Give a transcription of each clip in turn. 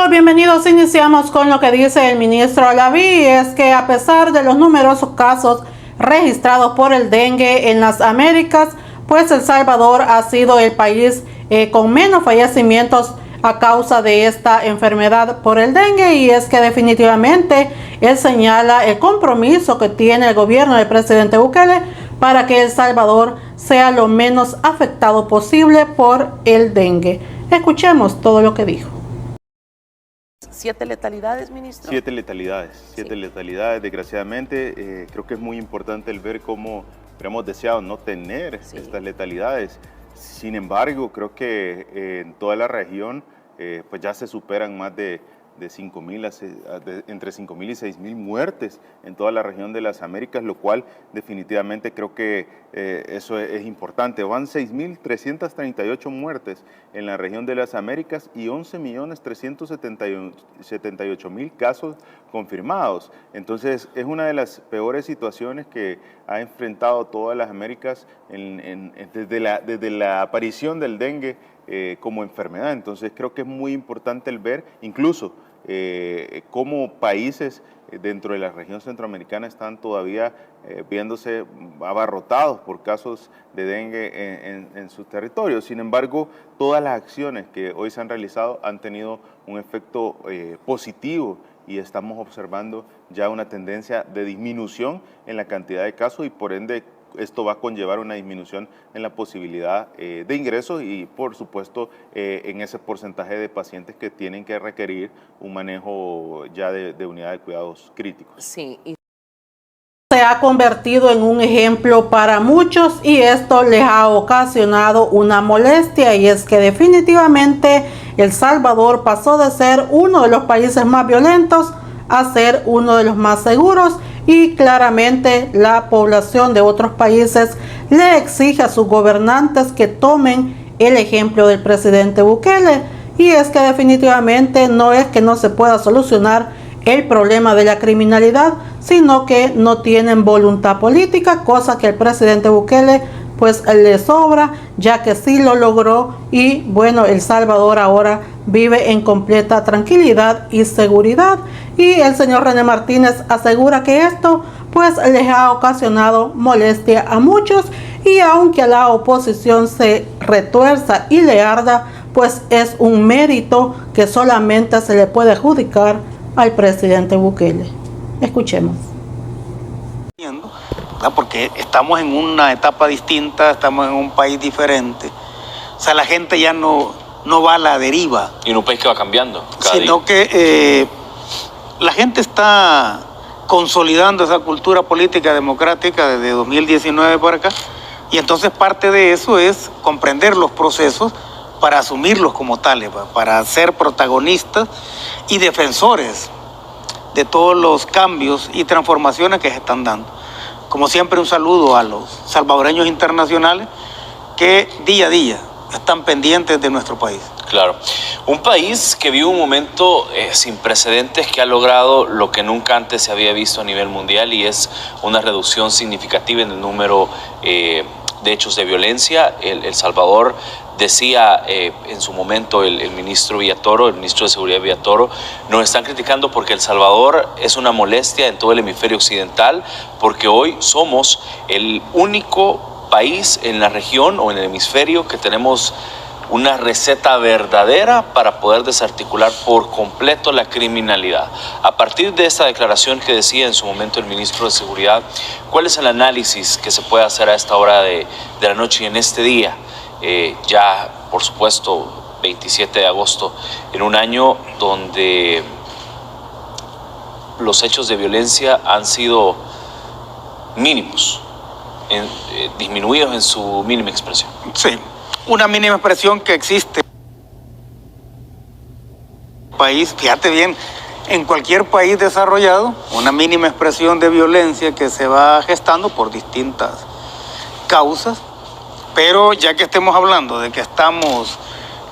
Amigos, bienvenidos. Iniciamos con lo que dice el ministro Laví, es que a pesar de los numerosos casos registrados por el dengue en las Américas, pues El Salvador ha sido el país con menos fallecimientos a causa de esta enfermedad por el dengue, y es que definitivamente él señala el compromiso que tiene el gobierno del presidente Bukele para que El Salvador sea lo menos afectado posible por el dengue. Escuchemos todo lo que dijo. 7 letalidades, ministro. 7 letalidades, 7 letalidades, desgraciadamente. Creo que es muy importante el ver cómo hubiéramos deseado no tener estas letalidades. Sin embargo, creo que en toda la región pues ya se superan más de 5.000, entre 5.000 y 6.000 muertes en toda la región de las Américas, lo cual definitivamente creo que eso es importante. Van 6.338 muertes en la región de las Américas y 11.378.000 casos confirmados. Entonces es una de las peores situaciones que ha enfrentado todas las Américas desde la aparición del dengue como enfermedad. Entonces creo que es muy importante el ver incluso cómo países dentro de la región centroamericana están todavía viéndose abarrotados por casos de dengue en sus territorios. Sin embargo, todas las acciones que hoy se han realizado han tenido un efecto positivo y estamos observando ya una tendencia de disminución en la cantidad de casos, y por ende esto va a conllevar una disminución en la posibilidad de ingresos y, por supuesto, en ese porcentaje de pacientes que tienen que requerir un manejo ya de unidad de cuidados críticos. Sí. Se ha convertido en un ejemplo para muchos, y esto les ha ocasionado una molestia, y es que definitivamente El Salvador pasó de ser uno de los países más violentos a ser uno de los más seguros, y claramente la población de otros países le exige a sus gobernantes que tomen el ejemplo del presidente Bukele. Y es que definitivamente no es que no se pueda solucionar el problema de la criminalidad, sino que no tienen voluntad política, cosa que el presidente Bukele pues le sobra, ya que sí lo logró. Y bueno, El Salvador ahora vive en completa tranquilidad y seguridad, y el señor René Martínez asegura que esto pues les ha ocasionado molestia a muchos, y aunque a la oposición se retuerza y le arda, pues es un mérito que solamente se le puede adjudicar al presidente Bukele. Escuchemos. Porque estamos en una etapa distinta, estamos en un país diferente. O sea, la gente ya no va a la deriva. Y en un país que va cambiando. Sino que la gente está consolidando esa cultura política democrática desde 2019 para acá. Y entonces parte de eso es comprender los procesos para asumirlos como tales, para ser protagonistas y defensores de todos los cambios y transformaciones que se están dando. Como siempre, un saludo a los salvadoreños internacionales que día a día están pendientes de nuestro país. Claro, un país que vive un momento sin precedentes, que ha logrado lo que nunca antes se había visto a nivel mundial, y es una reducción significativa en el número de hechos de violencia. El Salvador, decía en su momento el ministro Villatoro, el ministro de Seguridad Villatoro, nos están criticando porque El Salvador es una molestia en todo el hemisferio occidental, porque hoy somos el único país en la región o en el hemisferio que tenemos una receta verdadera para poder desarticular por completo la criminalidad. A partir de esta declaración que decía en su momento el ministro de Seguridad, ¿cuál es el análisis que se puede hacer a esta hora de la noche y en este día? Ya, por supuesto, 27 de agosto, en un año donde los hechos de violencia han sido mínimos, disminuidos en su mínima expresión. Sí, una mínima expresión que existe en el país. Fíjate bien, en cualquier país desarrollado, una mínima expresión de violencia que se va gestando por distintas causas. Pero ya que estemos hablando de que estamos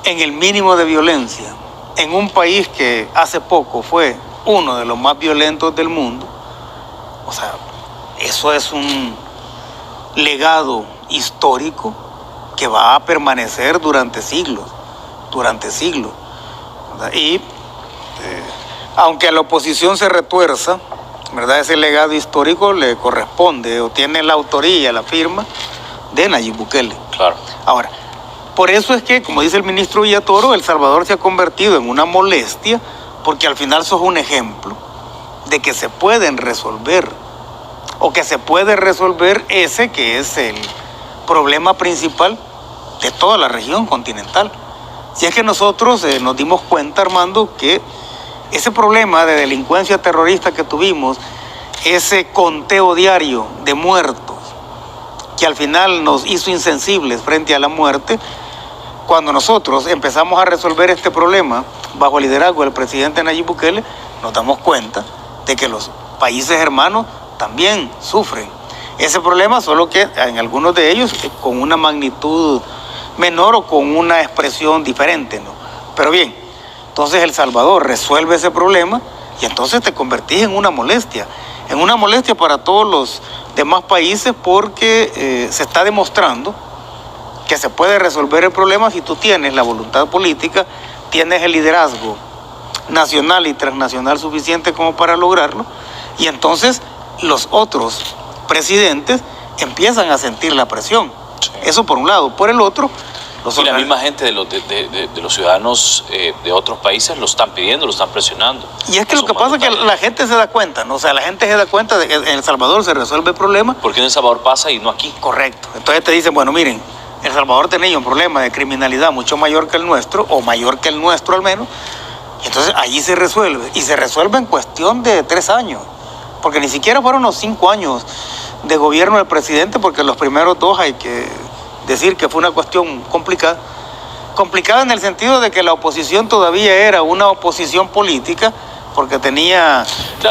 en el mínimo de violencia, en un país que hace poco fue uno de los más violentos del mundo, o sea, eso es un legado histórico que va a permanecer durante siglos, ¿verdad? Y aunque a la oposición se retuerza, ¿verdad? Ese legado histórico le corresponde o tiene la autoría, la firma de Nayib Bukele. Claro. Ahora, por eso es que, como dice el ministro Villatoro, El Salvador se ha convertido en una molestia, porque al final sos un ejemplo de que se pueden resolver, o que se puede resolver ese que es el problema principal de toda la región continental. Si es que nosotros nos dimos cuenta, Armando, que ese problema de delincuencia terrorista que tuvimos, ese conteo diario de muertos, que al final nos hizo insensibles frente a la muerte, cuando nosotros empezamos a resolver este problema bajo el liderazgo del presidente Nayib Bukele, nos damos cuenta de que los países hermanos también sufren ese problema, solo que en algunos de ellos con una magnitud menor o con una expresión diferente, ¿no? Pero bien, entonces El Salvador resuelve ese problema y entonces te convertís en una molestia para todos los demás países, porque se está demostrando que se puede resolver el problema si tú tienes la voluntad política, tienes el liderazgo nacional y transnacional suficiente como para lograrlo, y entonces los otros presidentes empiezan a sentir la presión. Sí. Eso por un lado. Por el otro, y la misma gente de los ciudadanos de otros países lo están pidiendo, lo están presionando. Y es que lo que pasa es que la gente se da cuenta, ¿no? O sea, la gente se da cuenta de que en El Salvador se resuelve el problema. ¿Por qué en El Salvador pasa y no aquí? Correcto. Entonces te dicen, bueno, miren, El Salvador tenía un problema de criminalidad mucho mayor que el nuestro, o mayor que el nuestro al menos, y entonces allí se resuelve. Y se resuelve en cuestión de 3 años, porque ni siquiera fueron los 5 años de gobierno del presidente, porque los primeros 2 hay que decir que fue una cuestión complicada. Complicada en el sentido de que la oposición todavía era una oposición política, porque tenía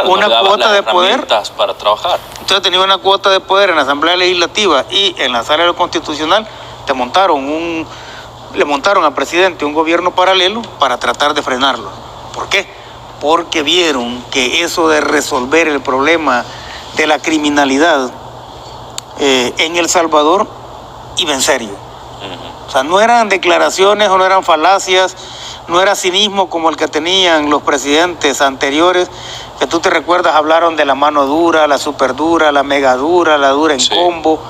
una cuota de poder para trabajar. Entonces tenía una cuota de poder en la Asamblea Legislativa y en la Sala de lo Constitucional. Le montaron al presidente un gobierno paralelo para tratar de frenarlo. ¿Por qué? Porque vieron que eso de resolver el problema de la criminalidad en El Salvador iba en serio. O sea, no eran declaraciones o no eran falacias, no era cinismo como el que tenían los presidentes anteriores, que tú te recuerdas, hablaron de la mano dura, la super dura, la mega dura, la dura en combo,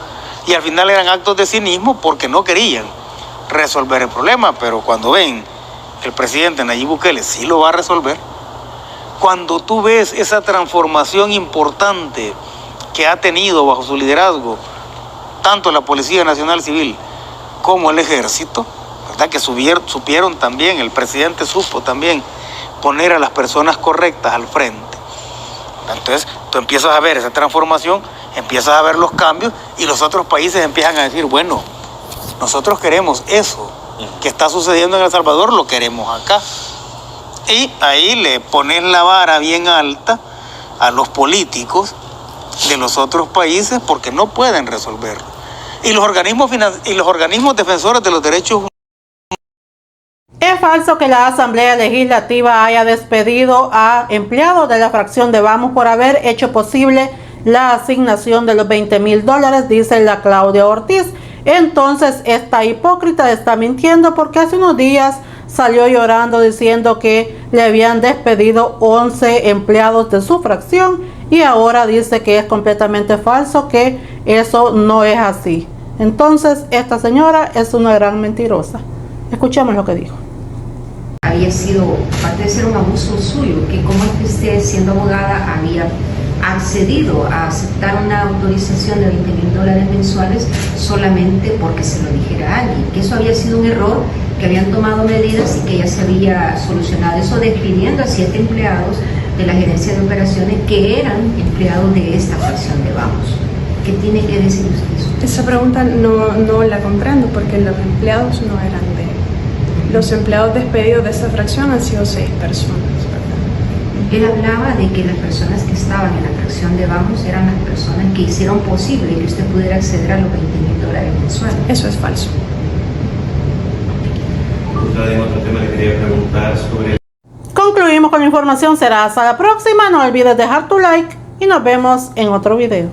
y al final eran actos de cinismo porque no querían resolver el problema. Pero cuando ven que el presidente Nayib Bukele sí lo va a resolver, cuando tú ves esa transformación importante que ha tenido bajo su liderazgo tanto la Policía Nacional Civil como el Ejército, ¿verdad? Que supieron también, el presidente supo también poner a las personas correctas al frente. Entonces tú empiezas a ver esa transformación, empiezas a ver los cambios, y los otros países empiezan a decir, bueno, nosotros queremos eso que está sucediendo en El Salvador, lo queremos acá. Y ahí le pones la vara bien alta a los políticos de los otros países, porque no pueden resolverlo. Y los organismos defensores de los derechos humanos. Es falso que la Asamblea Legislativa haya despedido a empleados de la fracción de Vamos por haber hecho posible la asignación de los $20,000, dice la Claudia Ortiz. Entonces esta hipócrita está mintiendo, porque hace unos días salió llorando diciendo que le habían despedido 11 empleados de su fracción, y ahora dice que es completamente falso, que eso no es así. Entonces esta señora es una gran mentirosa. Escuchemos lo que dijo. Había sido, aparte de ser un abuso suyo, que como es que usted, siendo abogada, había accedido a aceptar una autorización de $20,000 mensuales solamente porque se lo dijera a alguien, que eso había sido un error, que habían tomado medidas y que ya se había solucionado eso, despidiendo a 7 empleados de la gerencia de operaciones que eran empleados de esta fracción de Vamos. ¿Qué tiene que decir usted eso? Esa pregunta no la comprendo, porque los empleados no eran de... Los empleados despedidos de esa fracción han sido 6 personas, ¿verdad? Él hablaba de que las personas que estaban en la fracción de Vamos eran las personas que hicieron posible que usted pudiera acceder a los $20,000 mensuales. Eso es falso. En otro tema le quería preguntar sobre... Concluimos con la información, será hasta la próxima. No olvides dejar tu like y nos vemos en otro video.